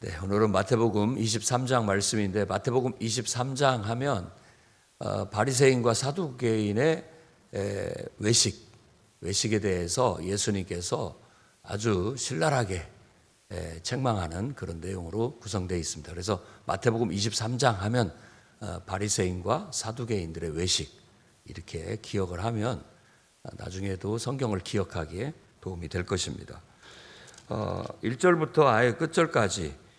네, 오늘은 마태복음 23장 말씀인데 마태복음 23장 하면 바리새인과 사두개인의 외식에 대해서 예수님께서 아주 신랄하게 책망하는 그런 내용으로 구성되어 있습니다. 그래서 마태복음 23장 하면 바리새인과 사두개인들의 외식 이렇게 기억을 하면 나중에도 성경을 기억하기에 도움이 될 것입니다. 1절부터 아예 끝절까지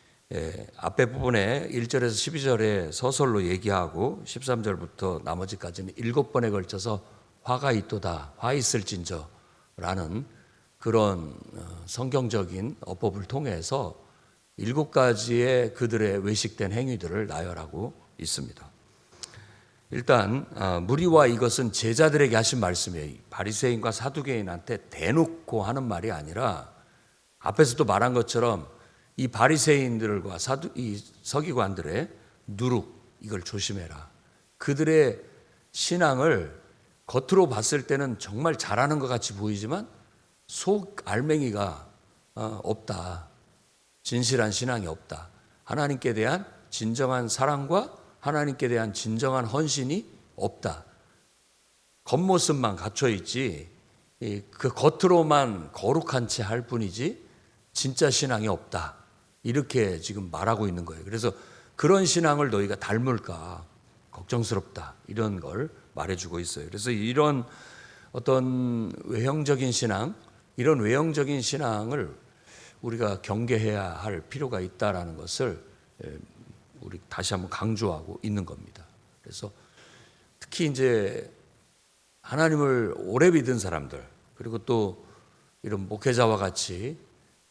앞에 부분에 1절에서 12절에 서설로 얘기하고 13절부터 나머지까지는 7번에 걸쳐서 화가 있도다, 화 있을진저라는 그런 성경적인 어법을 통해서 7가지의 그들의 외식된 행위들을 나열하고 있습니다. 일단 무리와 이것은 제자들에게 하신 말씀이에요. 바리새인과 사두개인한테 대놓고 하는 말이 아니라 앞에서도 말한 것처럼 이 바리새인들과 이 서기관들의 누룩 이걸 조심해라. 그들의 신앙을 겉으로 봤을 때는 정말 잘하는 것 같이 보이지만 속 알맹이가 없다. 진실한 신앙이 없다. 하나님께 대한 진정한 사랑과 하나님께 대한 진정한 헌신이 없다. 겉모습만 갖춰 있지 그 겉으로만 거룩한 채 할 뿐이지 진짜 신앙이 없다. 이렇게 지금 말하고 있는 거예요. 그래서 그런 신앙을 너희가 닮을까 걱정스럽다. 이런 걸 말해주고 있어요. 그래서 이런 어떤 외형적인 신앙, 이런 외형적인 신앙을 우리가 경계해야 할 필요가 있다라는 것을 우리 다시 한번 강조하고 있는 겁니다. 그래서 특히 이제 하나님을 오래 믿은 사람들, 그리고 또 이런 목회자와 같이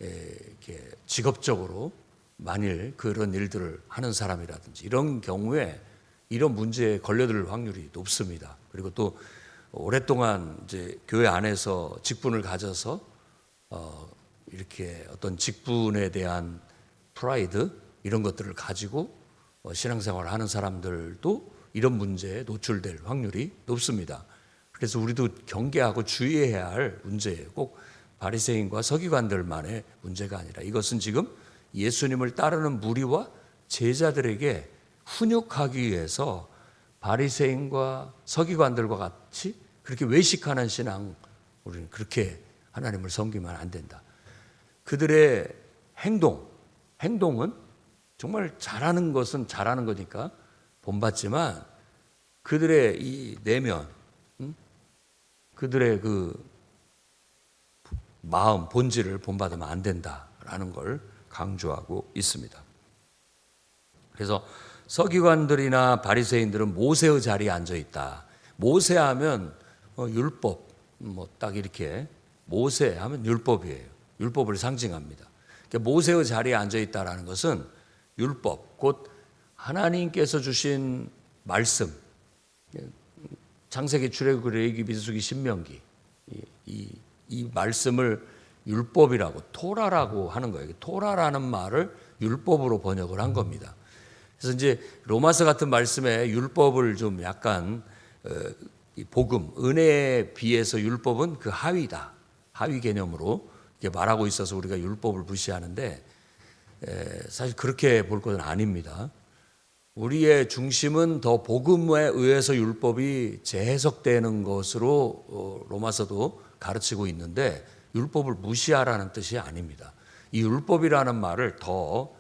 이렇게 직업적으로 만일 그런 일들을 하는 사람이라든지 이런 경우에 이런 문제에 걸려들 확률이 높습니다. 그리고 또 오랫동안 이제 교회 안에서 직분을 가져서 이렇게 어떤 직분에 대한 프라이드 이런 것들을 가지고 신앙생활을 하는 사람들도 이런 문제에 노출될 확률이 높습니다. 그래서 우리도 경계하고 주의해야 할 문제예요. 꼭 바리새인과 서기관들만의 문제가 아니라 이것은 지금 예수님을 따르는 무리와 제자들에게 훈육하기 위해서 바리새인과 서기관들과 같이 그렇게 외식하는 신앙, 우리는 그렇게 하나님을 섬기면 안 된다. 그들의 행동은 정말 잘하는 것은 잘하는 거니까 본받지만 그들의 이 내면, 그들의 그 마음, 본질을 본받으면 안 된다라는 걸 강조하고 있습니다. 그래서 서기관들이나 바리새인들은 모세의 자리에 앉아 있다. 모세하면 율법, 딱 이렇게 모세하면 율법이에요. 율법을 상징합니다. 그러니까 모세의 자리에 앉아 있다라는 것은 율법, 곧 하나님께서 주신 말씀, 창세기, 출애굽기, 레위기, 민수기, 신명기 이 말씀을 율법이라고 토라라고 하는 거예요. 토라라는 말을 율법으로 번역을 한 겁니다. 그래서 이제 로마서 같은 말씀에 율법을 좀 약간 복음, 은혜에 비해서 율법은 그 하위다. 하위 개념으로 이렇게 말하고 있어서 우리가 율법을 무시하는데 사실 그렇게 볼 것은 아닙니다. 우리의 중심은 더 복음에 의해서 율법이 재해석되는 것으로 로마서도 가르치고 있는데 율법을 무시하라는 뜻이 아닙니다. 이 율법이라는 말을 더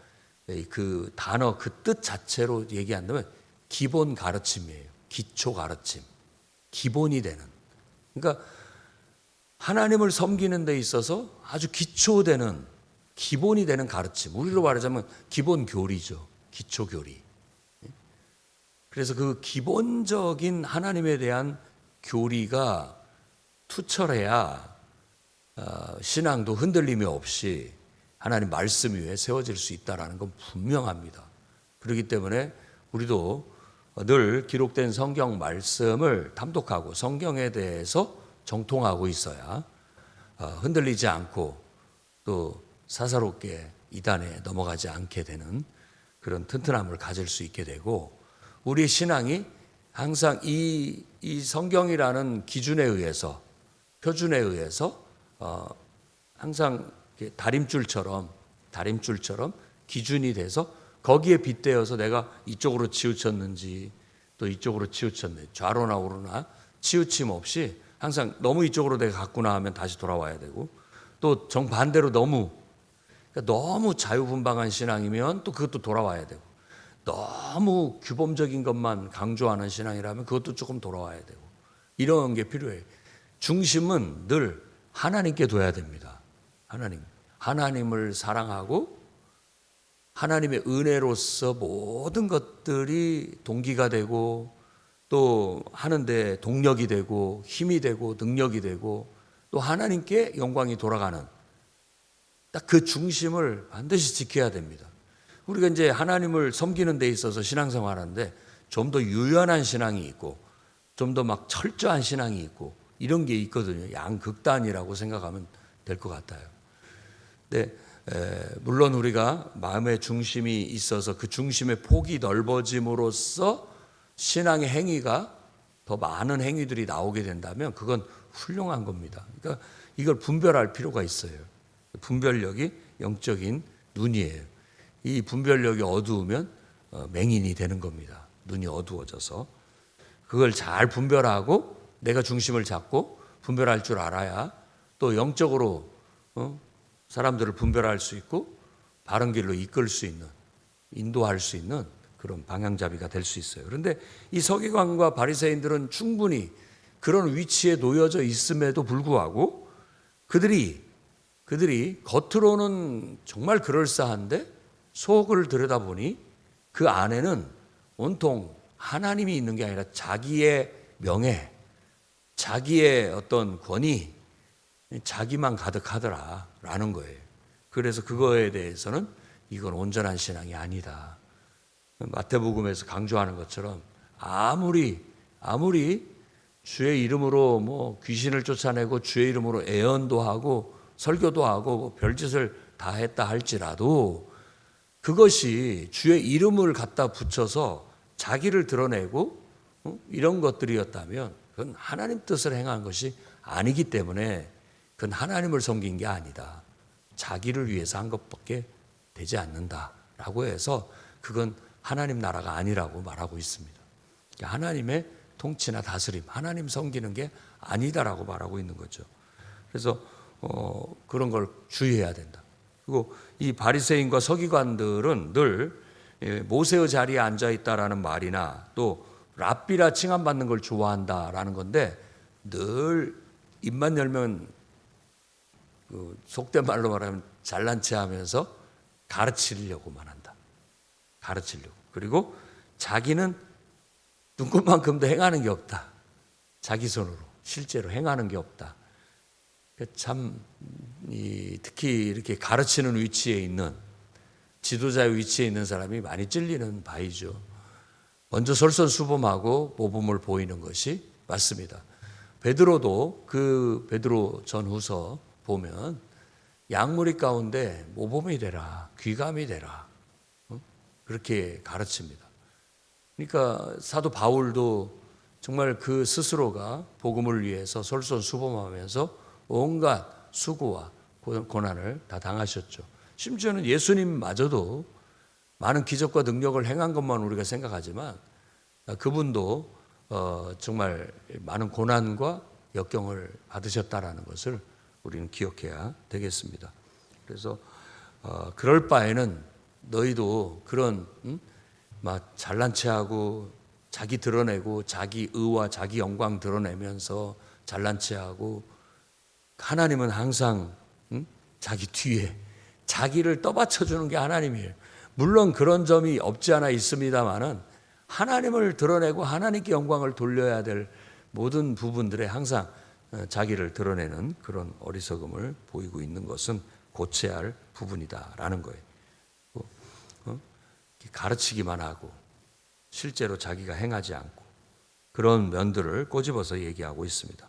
그 단어 그 뜻 자체로 얘기한다면 기본 가르침이에요. 기초 가르침. 기본이 되는. 그러니까 하나님을 섬기는 데 있어서 아주 기초되는 기본이 되는 가르침. 우리로 말하자면 기본 교리죠. 기초 교리. 그래서 그 기본적인 하나님에 대한 교리가 투철해야 신앙도 흔들림이 없이 하나님 말씀 위에 세워질 수 있다는 건 분명합니다. 그렇기 때문에 우리도 늘 기록된 성경 말씀을 탐독하고 성경에 대해서 정통하고 있어야 흔들리지 않고 또 사사롭게 이단에 넘어가지 않게 되는 그런 튼튼함을 가질 수 있게 되고 우리의 신앙이 항상 이 성경이라는 기준에 의해서 표준에 의해서 항상 다림줄처럼 기준이 돼서 거기에 빗대어서 내가 이쪽으로 치우쳤는지 또 이쪽으로 치우쳤는지 좌로나 우로나 치우침 없이 항상 너무 이쪽으로 내가 갔구나 하면 다시 돌아와야 되고, 또 정반대로 너무 자유분방한 신앙이면 또 그것도 돌아와야 되고, 너무 규범적인 것만 강조하는 신앙이라면 그것도 조금 돌아와야 되고, 이런 게 필요해요. 중심은 늘 하나님께 둬야 됩니다. 하나님을 사랑하고 하나님의 은혜로서 모든 것들이 동기가 되고 또 하는데 동력이 되고 힘이 되고 능력이 되고 또 하나님께 영광이 돌아가는 딱 그 중심을 반드시 지켜야 됩니다. 우리가 이제 하나님을 섬기는 데 있어서 신앙생활하는데 좀 더 유연한 신앙이 있고 좀 더 막 철저한 신앙이 있고 이런 게 있거든요. 양극단이라고 생각하면 될 것 같아요. 근데 물론 우리가 마음의 중심이 있어서 그 중심의 폭이 넓어짐으로써 신앙의 행위가 더 많은 행위들이 나오게 된다면 그건 훌륭한 겁니다. 그러니까 이걸 분별할 필요가 있어요. 분별력이 영적인 눈이에요. 이 분별력이 어두우면 맹인이 되는 겁니다. 눈이 어두워져서 그걸 잘 분별하고 내가 중심을 잡고 분별할 줄 알아야 또 영적으로 사람들을 분별할 수 있고 바른 길로 이끌 수 있는, 인도할 수 있는 그런 방향잡이가 될 수 있어요. 그런데 이 서기관과 바리새인들은 충분히 그런 위치에 놓여져 있음에도 불구하고 그들이 겉으로는 정말 그럴싸한데 속을 들여다보니 그 안에는 온통 하나님이 있는 게 아니라 자기의 명예, 자기의 어떤 권위, 자기만 가득하더라라는 거예요. 그래서 그거에 대해서는 이건 온전한 신앙이 아니다. 마태복음에서 강조하는 것처럼 아무리 주의 이름으로 뭐 귀신을 쫓아내고 주의 이름으로 애언도 하고 설교도 하고 뭐 별짓을 다 했다 할지라도 그것이 주의 이름을 갖다 붙여서 자기를 드러내고 이런 것들이었다면 그건 하나님 뜻을 행한 것이 아니기 때문에 그건 하나님을 섬긴 게 아니다. 자기를 위해서 한 것밖에 되지 않는다라고 해서 그건 하나님 나라가 아니라고 말하고 있습니다. 하나님의 통치나 다스림, 하나님 섬기는 게 아니다라고 말하고 있는 거죠. 그래서 그런 걸 주의해야 된다. 그리고 이 바리새인과 서기관들은 늘 모세의 자리에 앉아 있다라는 말이나 또 랍비라 칭함받는 걸 좋아한다라는 건데 늘 입만 열면 속된 말로 말하면 잘난 체 하면서 가르치려고만 한다. 가르치려고. 그리고 자기는 눈꽃만큼도 행하는 게 없다. 자기 손으로 실제로 행하는 게 없다. 참 특히 이렇게 가르치는 위치에 있는 지도자의 위치에 있는 사람이 많이 찔리는 바이죠. 먼저 솔선수범하고 모범을 보이는 것이 맞습니다. 베드로도 그 베드로 전후서 보면 양무리 가운데 모범이 되라, 귀감이 되라 그렇게 가르칩니다. 그러니까 사도 바울도 정말 그 스스로가 복음을 위해서 솔선수범하면서 온갖 수고와 고난을 다 당하셨죠. 심지어는 예수님마저도 많은 기적과 능력을 행한 것만 우리가 생각하지만 그분도 정말 많은 고난과 역경을 받으셨다라는 것을 우리는 기억해야 되겠습니다. 그래서 그럴 바에는 너희도 그런 막 잘난 체하고 자기 드러내고 자기 의와 자기 영광 드러내면서 잘난 체하고 하나님은 항상 자기 뒤에 자기를 떠받쳐 주는 게 하나님이에요. 물론 그런 점이 없지 않아 있습니다만은 하나님을 드러내고 하나님께 영광을 돌려야 될 모든 부분들에 항상 자기를 드러내는 그런 어리석음을 보이고 있는 것은 고쳐야 할 부분이다라는 거예요. 가르치기만 하고 실제로 자기가 행하지 않고 그런 면들을 꼬집어서 얘기하고 있습니다.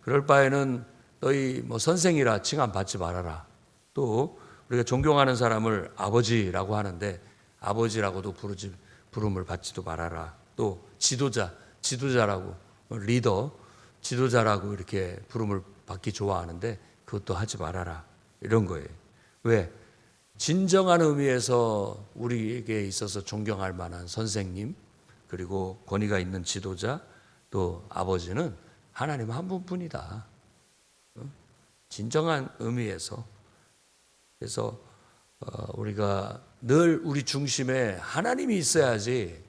그럴 바에는 너희 뭐 선생이라 칭함 받지 말아라. 또 우리가 존경하는 사람을 아버지라고 하는데 아버지라고도 부름을 받지도 말아라. 또 지도자라고 리더, 지도자라고 이렇게 부름을 받기 좋아하는데 그것도 하지 말아라. 이런 거예요. 왜? 진정한 의미에서 우리에게 있어서 존경할 만한 선생님, 그리고 권위가 있는 지도자, 또 아버지는 하나님 한 분뿐이다. 진정한 의미에서. 그래서 우리가 늘 우리 중심에 하나님이 있어야지,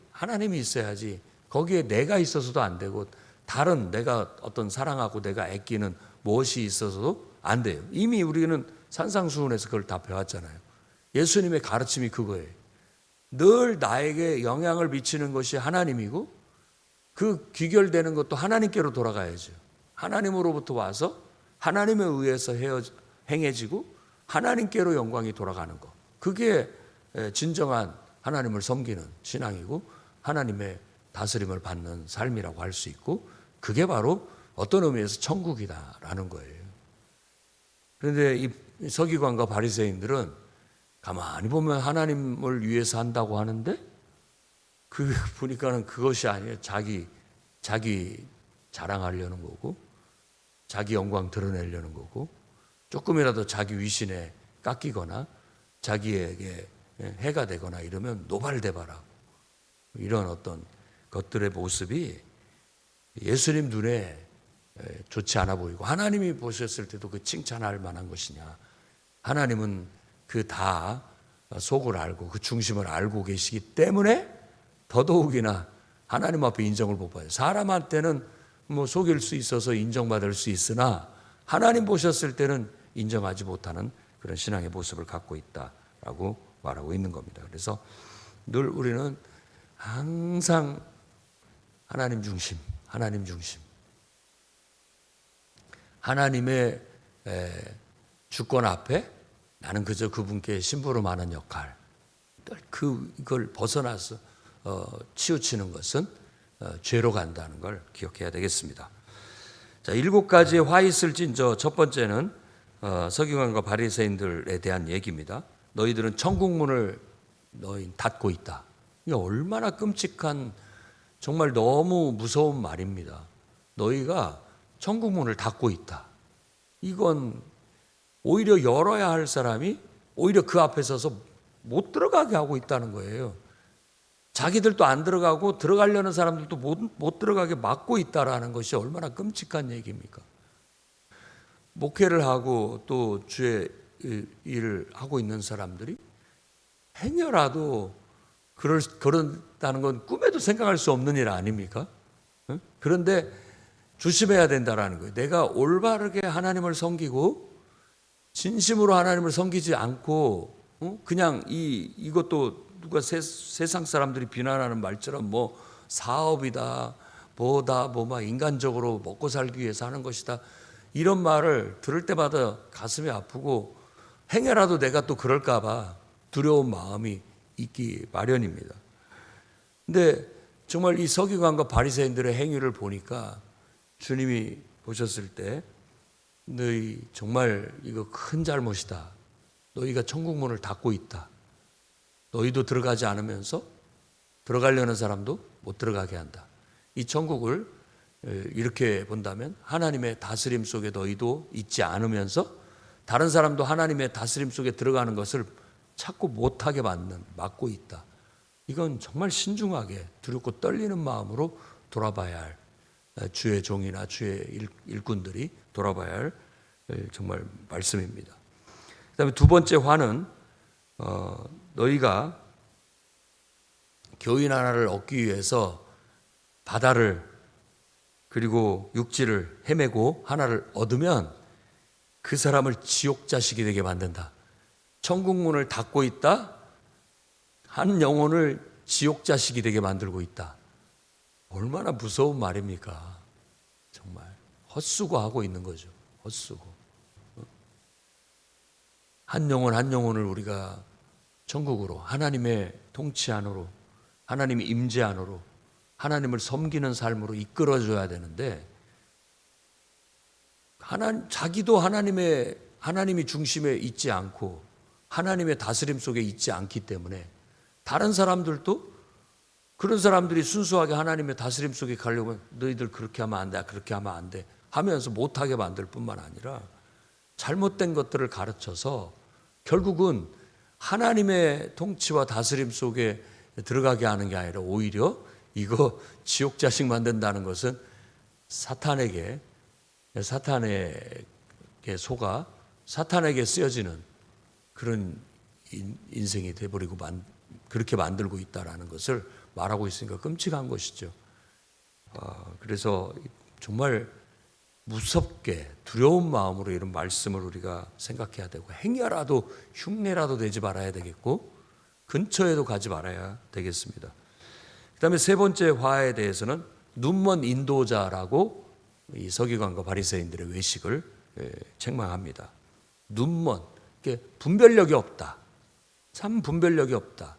거기에 내가 있어서도 안 되고 다른 내가 어떤 사랑하고 내가 아끼는 무엇이 있어서도 안 돼요. 이미 우리는 산상수훈에서 그걸 다 배웠잖아요. 예수님의 가르침이 그거예요. 늘 나에게 영향을 미치는 것이 하나님이고 그 귀결되는 것도 하나님께로 돌아가야죠. 하나님으로부터 와서 하나님에 의해서 행해지고 하나님께로 영광이 돌아가는 것. 그게 진정한 하나님을 섬기는 신앙이고 하나님의 다스림을 받는 삶이라고 할 수 있고, 그게 바로 어떤 의미에서 천국이다라는 거예요. 그런데 이 서기관과 바리새인들은 가만히 보면 하나님을 위해서 한다고 하는데 그 보니까는 그것이 아니에요. 자기 자랑하려는 거고, 자기 영광 드러내려는 거고, 조금이라도 자기 위신에 깎이거나 자기에게 해가 되거나 이러면 노발대발하고, 이런 어떤 것들의 모습이 예수님 눈에 좋지 않아 보이고, 하나님이 보셨을 때도 그 칭찬할 만한 것이냐. 하나님은 그 다 속을 알고 그 중심을 알고 계시기 때문에 더더욱이나 하나님 앞에 인정을 못 받아요. 사람한테는 뭐 속일 수 있어서 인정받을 수 있으나 하나님 보셨을 때는 인정하지 못하는 그런 신앙의 모습을 갖고 있다라고 말하고 있는 겁니다. 그래서 늘 우리는 항상 하나님 중심, 하나님의 주권 앞에 나는 그저 그분께 심부름하는 역할, 이걸 벗어나서 치우치는 것은 죄로 간다는 걸 기억해야 되겠습니다. 자, 7가지의 화 있을 징조. 첫 번째는 서기관과 바리새인들에 대한 얘기입니다. 너희들은 천국문을 닫고 있다. 이게 얼마나 끔찍한, 정말 너무 무서운 말입니다. 너희가 천국문을 닫고 있다. 이건 오히려 열어야 할 사람이 오히려 그 앞에 서서 못 들어가게 하고 있다는 거예요. 자기들도 안 들어가고 들어가려는 사람들도 못 들어가게 막고 있다라는 것이 얼마나 끔찍한 얘기입니까? 목회를 하고 또 주의 일을 하고 있는 사람들이 행여라도 그런다는 건 꿈에도 생각할 수 없는 일 아닙니까? 그런데 조심해야 된다라는 거예요. 내가 올바르게 하나님을 섬기고 진심으로 하나님을 섬기지 않고 그냥 이것도 누가 세상 사람들이 비난하는 말처럼 뭐 사업이다, 뭐다, 막 인간적으로 먹고 살기 위해서 하는 것이다, 이런 말을 들을 때마다 가슴이 아프고 행여라도 내가 또 그럴까 봐 두려운 마음이 있기 마련입니다. 근데 정말 이 서기관과 바리새인들의 행위를 보니까 주님이 보셨을 때 너희 정말 이거 큰 잘못이다. 너희가 천국문을 닫고 있다. 너희도 들어가지 않으면서 들어가려는 사람도 못 들어가게 한다. 이 천국을 이렇게 본다면 하나님의 다스림 속에 너희도 있지 않으면서 다른 사람도 하나님의 다스림 속에 들어가는 것을 찾고 못하게 막고 있다. 이건 정말 신중하게 두렵고 떨리는 마음으로 돌아봐야 할, 주의 종이나 주의 일꾼들이 돌아봐야 할 정말 말씀입니다. 그 다음에 두 번째 화는 너희가 교인 하나를 얻기 위해서 바다를 그리고 육지를 헤매고 하나를 얻으면 그 사람을 지옥 자식이 되게 만든다. 천국문을 닫고 있다. 한 영혼을 지옥 자식이 되게 만들고 있다. 얼마나 무서운 말입니까? 정말 헛수고하고 있는 거죠. 헛수고. 한 영혼을 우리가 천국으로, 하나님의 통치 안으로, 하나님의 임재 안으로, 하나님을 섬기는 삶으로 이끌어줘야 되는데 자기도 하나님이 중심에 있지 않고 하나님의 다스림 속에 있지 않기 때문에 다른 사람들도 그런 사람들이 순수하게 하나님의 다스림 속에 가려면 너희들 그렇게 하면 안 돼, 그렇게 하면 안 돼 하면서 못하게 만들 뿐만 아니라 잘못된 것들을 가르쳐서 결국은 하나님의 통치와 다스림 속에 들어가게 하는 게 아니라 오히려 이거 지옥 자식 만든다는 것은 사탄에게 속아 사탄에게 쓰여지는 그런 인생이 돼버리고 그렇게 만들고 있다라는 것을 말하고 있으니까 끔찍한 것이죠. 그래서 정말 무섭게 두려운 마음으로 이런 말씀을 우리가 생각해야 되고, 행여라도 흉내라도 내지 말아야 되겠고 근처에도 가지 말아야 되겠습니다. 그 다음에 세 번째 화에 대해서는 눈먼 인도자라고 이 서기관과 바리새인들의 외식을 책망합니다. 눈먼, 분별력이 없다. 참 분별력이 없다.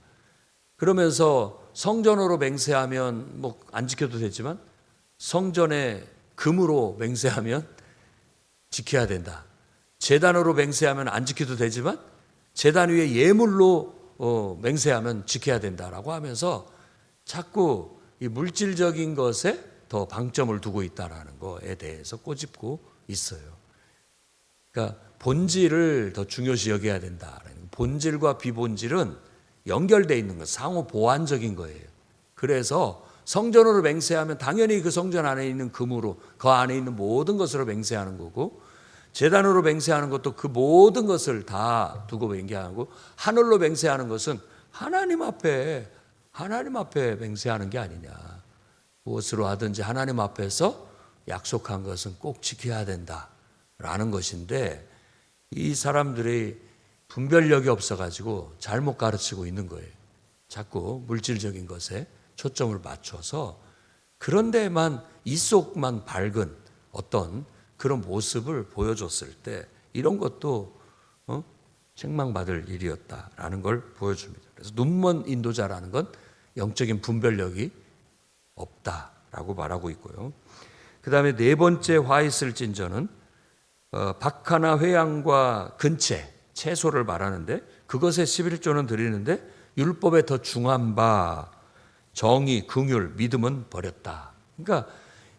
그러면서 성전으로 맹세하면 뭐 안 지켜도 되지만 성전에 금으로 맹세하면 지켜야 된다. 제단으로 맹세하면 안 지켜도 되지만 제단 위에 예물로 맹세하면 지켜야 된다라고 하면서 자꾸 이 물질적인 것에 더 방점을 두고 있다라는 거에 대해서 꼬집고 있어요. 그러니까 본질을 더 중요시 여겨야 된다라는 거예요. 본질과 비본질은 연결되어 있는 것, 상호 보완적인 거예요. 그래서 성전으로 맹세하면 당연히 그 성전 안에 있는 금으로 그 안에 있는 모든 것으로 맹세하는 거고, 제단으로 맹세하는 것도 그 모든 것을 다 두고 맹세하고, 하늘로 맹세하는 것은 하나님 앞에 맹세하는 게 아니냐. 무엇으로 하든지 하나님 앞에서 약속한 것은 꼭 지켜야 된다라는 것인데, 이 사람들이 분별력이 없어가지고 잘못 가르치고 있는 거예요. 자꾸 물질적인 것에 초점을 맞춰서 그런 데만 이속만 밝은 어떤 그런 모습을 보여줬을 때 이런 것도 책망받을 일이었다라는 걸 보여줍니다. 그래서 눈먼 인도자라는 건 영적인 분별력이 없다라고 말하고 있고요. 그 다음에 네 번째 화 있을진저는 박하나 회양과 근채, 채소를 말하는데 그것에 11조는 드리는데 율법에 더 중한 바 정의, 긍휼, 믿음은 버렸다. 그러니까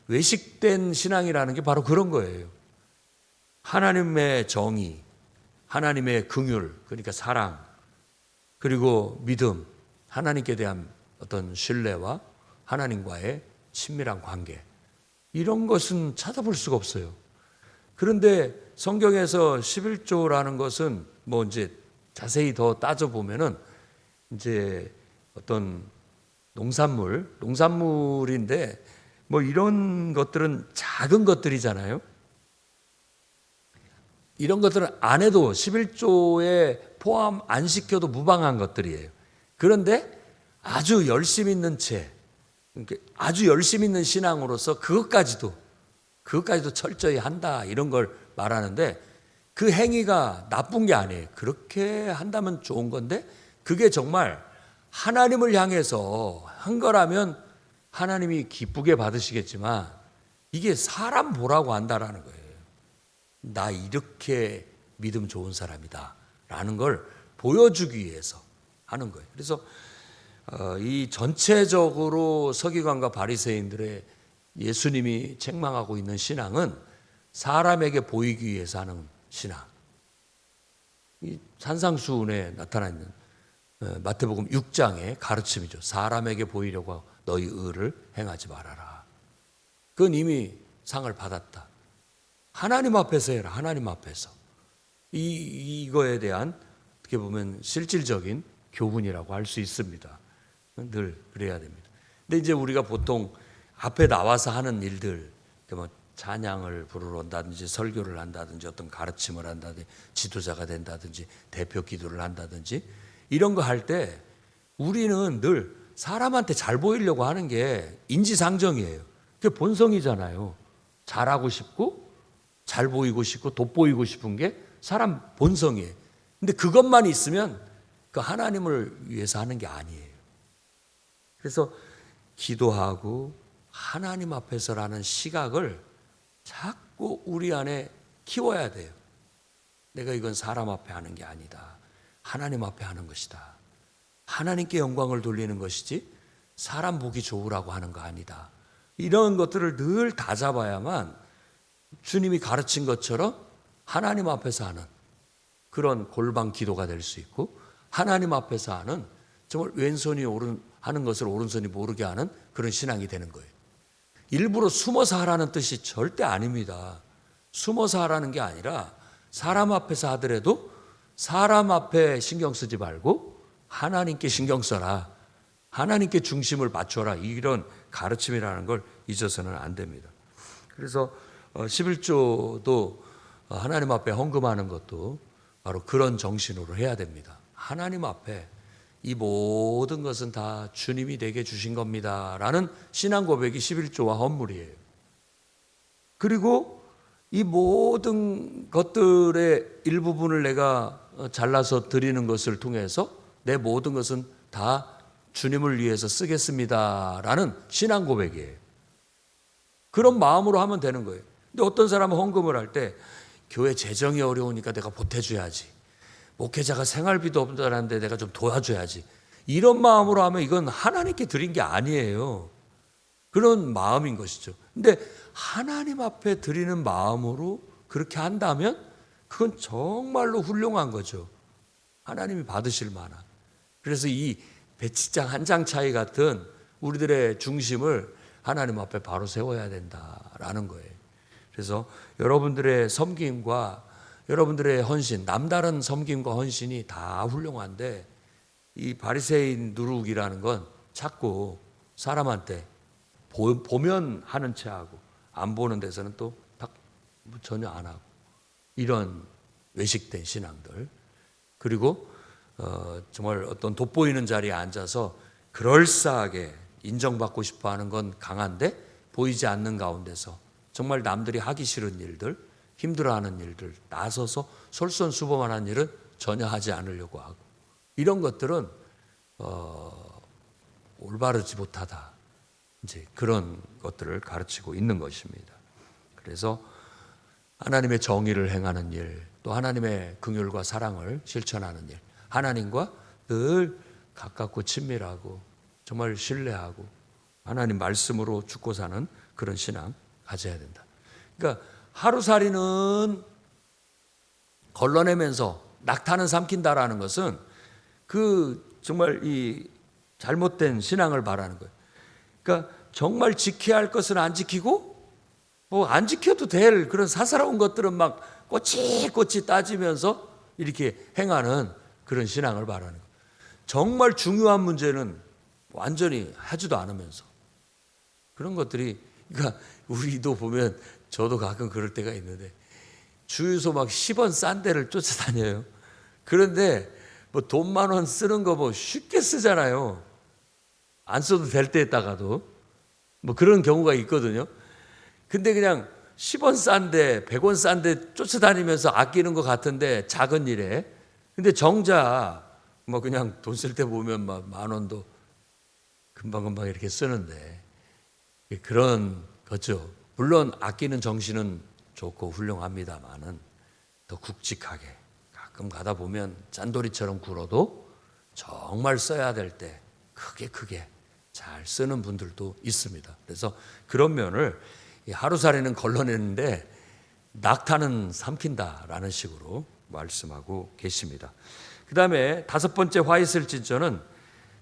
외식된 신앙이라는 게 바로 그런 거예요. 하나님의 정의, 하나님의 긍휼, 그러니까 사랑, 그리고 믿음, 하나님께 대한 어떤 신뢰와 하나님과의 친밀한 관계, 이런 것은 찾아볼 수가 없어요. 그런데 성경에서 11조라는 것은 뭐 이제 자세히 더 따져보면은 이제 어떤 농산물인데 뭐 이런 것들은 작은 것들이잖아요. 이런 것들은 안 해도 11조에 포함 안 시켜도 무방한 것들이에요. 그런데 아주 열심 있는 아주 열심 있는 신앙으로서 그것까지도 철저히 한다, 이런 걸 말하는데, 그 행위가 나쁜 게 아니에요. 그렇게 한다면 좋은 건데, 그게 정말 하나님을 향해서 한 거라면 하나님이 기쁘게 받으시겠지만 이게 사람 보라고 한다라는 거예요. 나 이렇게 믿음 좋은 사람이다 라는 걸 보여주기 위해서 하는 거예요. 그래서 이 전체적으로 서기관과 바리새인들의 예수님이 책망하고 있는 신앙은 사람에게 보이기 위해서 하는 신앙. 이 산상수훈에 나타나 있는 마태복음 6장의 가르침이죠. 사람에게 보이려고 너희 의를 행하지 말아라. 그건 이미 상을 받았다. 하나님 앞에서 해라. 하나님 앞에서. 이거에 대한 어떻게 보면 실질적인 교훈이라고 할 수 있습니다. 늘 그래야 됩니다. 근데 이제 우리가 보통 앞에 나와서 하는 일들, 뭐 찬양을 부르러 온다든지 설교를 한다든지 어떤 가르침을 한다든지 지도자가 된다든지 대표 기도를 한다든지 이런 거 할 때 우리는 늘 사람한테 잘 보이려고 하는 게 인지상정이에요. 그게 본성이잖아요. 잘하고 싶고 잘 보이고 싶고 돋보이고 싶은 게 사람 본성이에요. 근데 그것만 있으면 그 하나님을 위해서 하는 게 아니에요. 그래서 기도하고 하나님 앞에서라는 시각을 자꾸 우리 안에 키워야 돼요. 내가 이건 사람 앞에 하는 게 아니다. 하나님 앞에 하는 것이다. 하나님께 영광을 돌리는 것이지 사람 보기 좋으라고 하는 거 아니다. 이런 것들을 늘 다잡아야만 주님이 가르친 것처럼 하나님 앞에서 하는 그런 골방 기도가 될 수 있고, 하나님 앞에서 하는 정말 왼손이 하는 것을 오른손이 모르게 하는 그런 신앙이 되는 거예요. 일부러 숨어서 하라는 뜻이 절대 아닙니다. 숨어서 하라는 게 아니라 사람 앞에서 하더라도 사람 앞에 신경 쓰지 말고 하나님께 신경 써라. 하나님께 중심을 맞춰라. 이런 가르침이라는 걸 잊어서는 안 됩니다. 그래서 11조도 하나님 앞에 헌금하는 것도 바로 그런 정신으로 해야 됩니다. 하나님 앞에 이 모든 것은 다 주님이 내게 주신 겁니다 라는 신앙 고백이 11조와 헌물이에요. 그리고 이 모든 것들의 일부분을 내가 잘라서 드리는 것을 통해서 내 모든 것은 다 주님을 위해서 쓰겠습니다 라는 신앙 고백이에요. 그런 마음으로 하면 되는 거예요. 근데 어떤 사람은 헌금을 할 때 교회 재정이 어려우니까 내가 보태줘야지, 목회자가 생활비도 없다는데 내가 좀 도와줘야지, 이런 마음으로 하면 이건 하나님께 드린 게 아니에요. 그런 마음인 것이죠. 근데 하나님 앞에 드리는 마음으로 그렇게 한다면 그건 정말로 훌륭한 거죠. 하나님이 받으실 만한. 그래서 이 배치장 한 장 차이 같은 우리들의 중심을 하나님 앞에 바로 세워야 된다라는 거예요. 그래서 여러분들의 섬김과 여러분들의 헌신, 남다른 섬김과 헌신이 다 훌륭한데 이 바리새인 누룩이라는 건 자꾸 사람한테 보면 하는 채 하고 안 보는 데서는 또 전혀 안 하고, 이런 외식된 신앙들. 그리고 정말 어떤 돋보이는 자리에 앉아서 그럴싸하게 인정받고 싶어 하는 건 강한데 보이지 않는 가운데서 정말 남들이 하기 싫은 일들, 힘들어하는 일들 나서서 솔선수범하는 일은 전혀 하지 않으려고 하고, 이런 것들은 올바르지 못하다, 이제 그런 것들을 가르치고 있는 것입니다. 그래서 하나님의 정의를 행하는 일, 또 하나님의 긍휼과 사랑을 실천하는 일, 하나님과 늘 가깝고 친밀하고 정말 신뢰하고 하나님 말씀으로 죽고 사는 그런 신앙 가져야 된다. 그러니까 하루살이는 걸러내면서 낙타는 삼킨다라는 것은 그 정말 이 잘못된 신앙을 말하는 거예요. 그러니까 정말 지켜야 할 것은 안 지키고 뭐 안 지켜도 될 그런 사사로운 것들은 막 꼬치꼬치 따지면서 이렇게 행하는 그런 신앙을 말하는 거예요. 정말 중요한 문제는 완전히 하지도 않으면서 그런 것들이, 그러니까 우리도 보면 저도 가끔 그럴 때가 있는데 주유소 막 10원 싼 데를 쫓아다녀요. 그런데 뭐 돈 10,000원 쓰는 거 뭐 쉽게 쓰잖아요. 안 써도 될 때에다가도 뭐 그런 경우가 있거든요. 근데 그냥 10원 싼데 100원 싼데 쫓아다니면서 아끼는 것 같은데 작은 일에, 근데 정작 뭐 그냥 돈 쓸 때 보면 막 10,000원도 금방금방 이렇게 쓰는데 그런 거죠. 물론 아끼는 정신은 좋고 훌륭합니다만은 더 굵직하게 가끔 가다 보면 짠돌이처럼 굴어도 정말 써야 될 때 크게 잘 쓰는 분들도 있습니다. 그래서 그런 면을 하루살이는 걸러내는데 낙타는 삼킨다라는 식으로 말씀하고 계십니다. 그 다음에 5번째 화 있을 진저는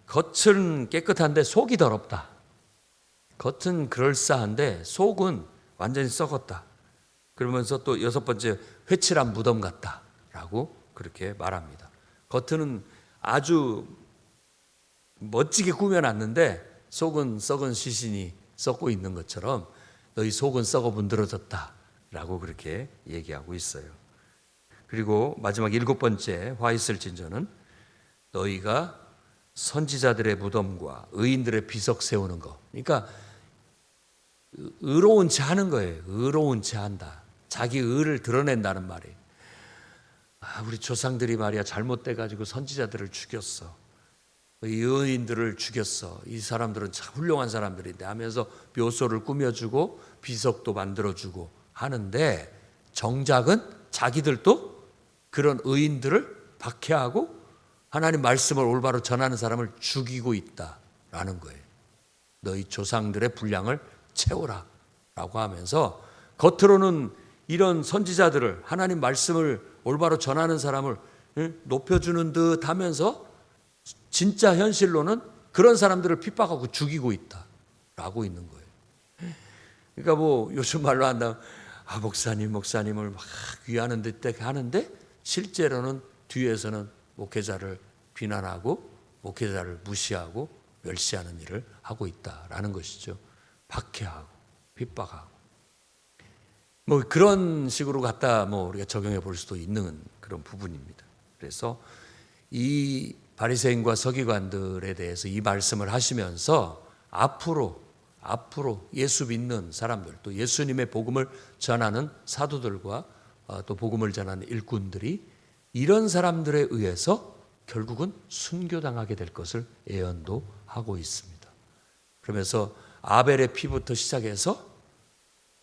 겉은 깨끗한데 속이 더럽다. 겉은 그럴싸한데 속은 완전히 썩었다. 그러면서 또 6번째 회칠한 무덤 같다라고 그렇게 말합니다. 겉은 아주 멋지게 꾸며놨는데 속은 썩은 시신이 썩고 있는 것처럼 너희 속은 썩어 문드러졌다라고 그렇게 얘기하고 있어요. 그리고 마지막 7번째 화 있을 진저는 너희가 선지자들의 무덤과 의인들의 비석 세우는 거. 그러니까 의로운 채 하는 거예요. 의로운 채 한다. 자기 의를 드러낸다는 말이에요. 우리 조상들이 말이야 잘못돼가지고 선지자들을 죽였어. 이 의인들을 죽였어. 이 사람들은 참 훌륭한 사람들인데 하면서 묘소를 꾸며주고 비석도 만들어주고 하는데 정작은 자기들도 그런 의인들을 박해하고 하나님 말씀을 올바로 전하는 사람을 죽이고 있다라는 거예요. 너희 조상들의 분량을 채우라 라고 하면서 겉으로는 이런 선지자들을, 하나님 말씀을 올바로 전하는 사람을 높여주는 듯 하면서 진짜 현실로는 그런 사람들을 핍박하고 죽이고 있다라고 있는 거예요. 그러니까 뭐 요즘 말로 한다면 목사님을 막 위하는 듯 하는데 실제로는 뒤에서는 목회자를 비난하고 목회자를 무시하고 멸시하는 일을 하고 있다라는 것이죠. 박해하고 핍박하고 뭐 그런 식으로 갖다 뭐 우리가 적용해 볼 수도 있는 그런 부분입니다. 그래서 이 바리새인과 서기관들에 대해서 이 말씀을 하시면서 앞으로 예수 믿는 사람들, 또 예수님의 복음을 전하는 사도들과 또 복음을 전하는 일꾼들이 이런 사람들에 의해서 결국은 순교당하게 될 것을 예언도 하고 있습니다. 그러면서 아벨의 피부터 시작해서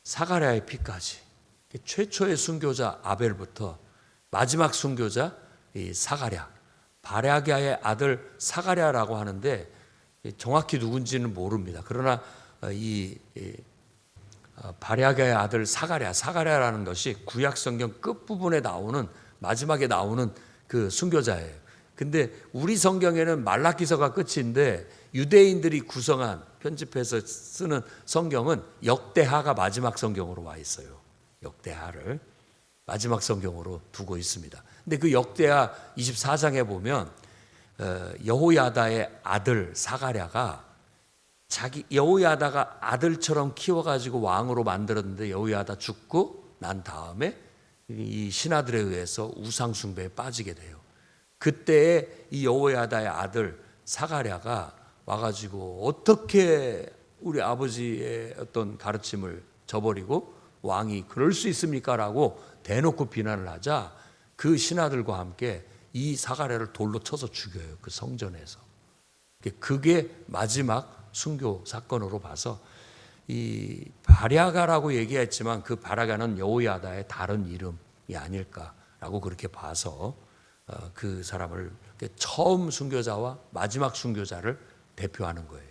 사가랴의 피까지, 최초의 순교자 아벨부터 마지막 순교자 이 사가랴, 바랴가의 아들 사가랴라고 하는데 정확히 누군지는 모릅니다. 그러나 이 바랴가의 아들 사가랴라는 것이 구약 성경 끝부분에 나오는, 마지막에 나오는 그 순교자예요. 근데 우리 성경에는 말라기서가 끝인데 유대인들이 구성한, 편집해서 쓰는 성경은 역대하가 마지막 성경으로 와 있어요. 역대하를 마지막 성경으로 두고 있습니다. 근데 그 역대하 24장에 보면 여호야다의 아들 사가랴가 여호야다가 아들처럼 키워가지고 왕으로 만들었는데 여호야다 죽고 난 다음에 이 신하들에 의해서 우상 숭배에 빠지게 돼요. 그때에 이 여호야다의 아들 사가랴가 와가지고 어떻게 우리 아버지의 어떤 가르침을 저버리고 왕이 그럴 수 있습니까? 라고 대놓고 비난을 하자 그 신하들과 함께 이 사가랴를 돌로 쳐서 죽여요. 그 성전에서. 그게 마지막 순교 사건으로 봐서 이 바랴가라고 얘기했지만 그 바랴가는 여호야다의 다른 이름이 아닐까라고 그렇게 봐서 그 사람을 처음 순교자와 마지막 순교자를 대표하는 거예요.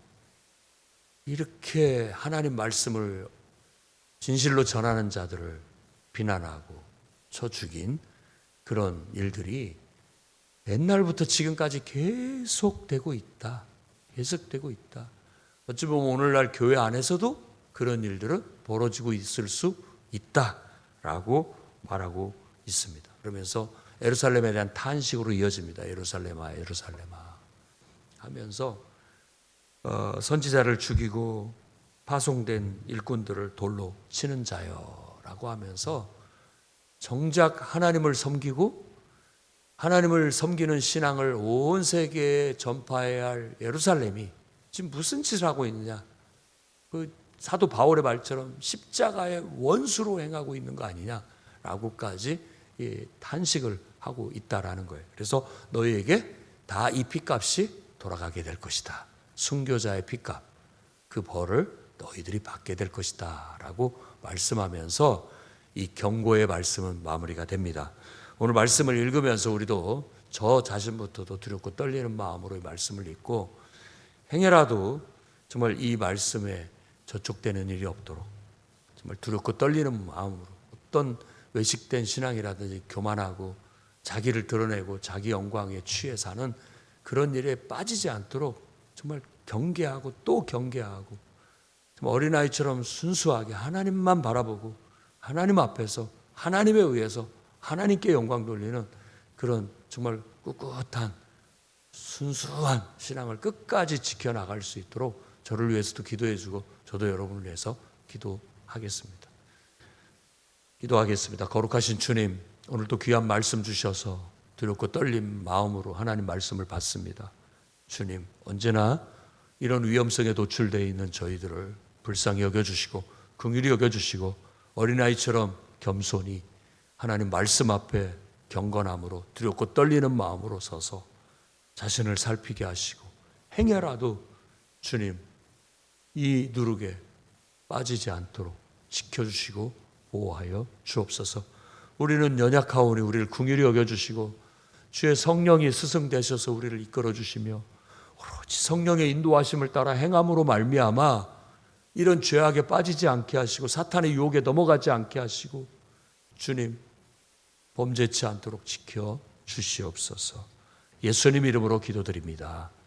이렇게 하나님 말씀을 진실로 전하는 자들을 비난하고 쳐 죽인 그런 일들이 옛날부터 지금까지 계속되고 있다. 어찌 보면 오늘날 교회 안에서도 그런 일들은 벌어지고 있을 수 있다라고 말하고 있습니다. 그러면서 예루살렘에 대한 탄식으로 이어집니다. 예루살렘아 하면서 선지자를 죽이고 파송된 일꾼들을 돌로 치는 자여라고 하면서 정작 하나님을 섬기고 하나님을 섬기는 신앙을 온 세계에 전파해야 할 예루살렘이 지금 무슨 짓을 하고 있느냐. 그 사도 바울의 말처럼 십자가의 원수로 행하고 있는 거 아니냐라고까지 탄식을 하고 있다라는 거예요. 그래서 너희에게 다 이 핏값이 돌아가게 될 것이다. 순교자의 핏값, 그 벌을 너희들이 받게 될 것이다 라고 말씀하면서 이 경고의 말씀은 마무리가 됩니다. 오늘 말씀을 읽으면서 우리도 저 자신부터도 두렵고 떨리는 마음으로 이 말씀을 읽고 행여라도 정말 이 말씀에 저촉되는 일이 없도록 정말 두렵고 떨리는 마음으로 어떤 외식된 신앙이라든지 교만하고 자기를 드러내고 자기 영광에 취해 사는 그런 일에 빠지지 않도록 정말 경계하고 또 경계하고 어린아이처럼 순수하게 하나님만 바라보고 하나님 앞에서 하나님에 의해서 하나님께 영광 돌리는 그런 정말 꿋꿋한 순수한 신앙을 끝까지 지켜나갈 수 있도록 저를 위해서도 기도해주고 저도 여러분을 위해서 기도하겠습니다. 거룩하신 주님, 오늘도 귀한 말씀 주셔서 두렵고 떨린 마음으로 하나님 말씀을 받습니다. 주님, 언제나 이런 위험성에 노출되어 있는 저희들을 불쌍히 여겨주시고 긍휼히 여겨주시고 어린아이처럼 겸손히 하나님 말씀 앞에 경건함으로 두렵고 떨리는 마음으로 서서 자신을 살피게 하시고 행여라도 주님 이 누룩에 빠지지 않도록 지켜주시고 보호하여 주옵소서. 우리는 연약하오니 우리를 긍휼히 여겨주시고 주의 성령이 스승되셔서 우리를 이끌어 주시며 오로지 성령의 인도하심을 따라 행함으로 말미암아 이런 죄악에 빠지지 않게 하시고 사탄의 유혹에 넘어가지 않게 하시고 주님 범죄치 않도록 지켜 주시옵소서. 예수님 이름으로 기도드립니다.